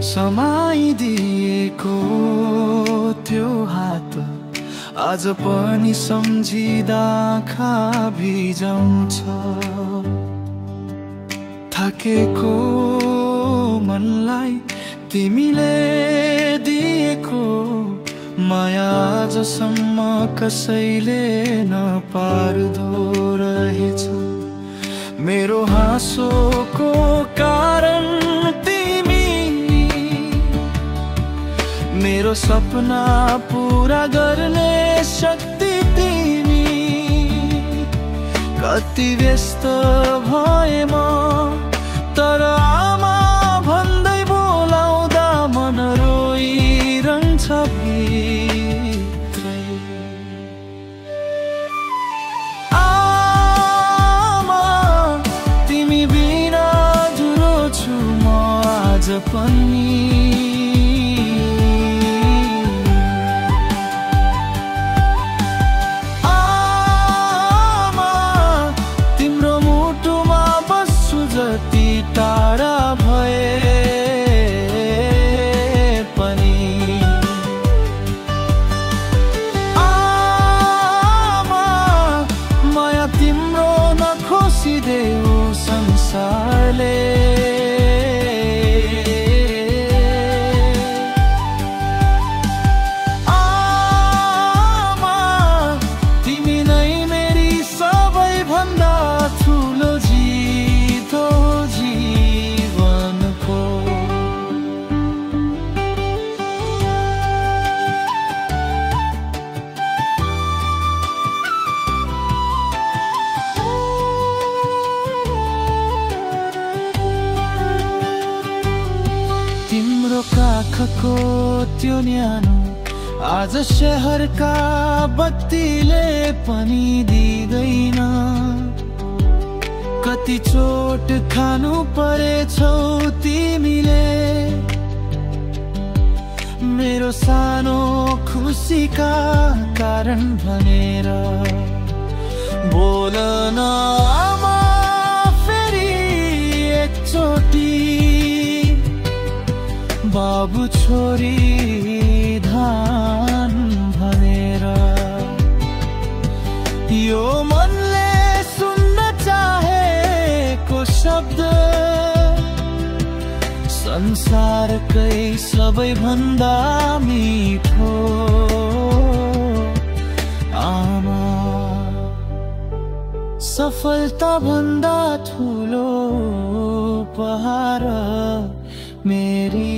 समाइदिएको त्यो हात आज पनि सम्झिँदा आँखा भिजाउँछ। थाकेको मनलाई तिमीले दिएको माया आजसम्म कसैले नपार्दो रहेछ। मेरो हाँसोको कारण तिमी, मेरो सपना पूरा गर्ने शक्ति तिमी। कति व्यस्त भए म तर आमा भन्दै बोलाउँदा मन रोइरहन्छ भित्रै। आमा तिमी बिना अधुरो छु म आज पनि। जति टाढा भए पनि आमा माया तिम्रो नखोसिदेऊ संसारले। आमा तिमी नै मेरी सबैभन्दा ठुलो जीवनको। तिम्रो काखको त्यो न्यानो आज शहरका बत्तीले पनि दिँदैन। कति चोट खानु परेछौ तिमीले मेरो सानो खुसीका कारण भनेर। बोल न आमा फेरि एकचोटि, बाबु छोरी धान भनेर। यो मनले सुन्न चाहेको शब्द संसारकै सबैभन्दा मिठो। आमा सफलता भन्दा ठुलो उपहार मेरी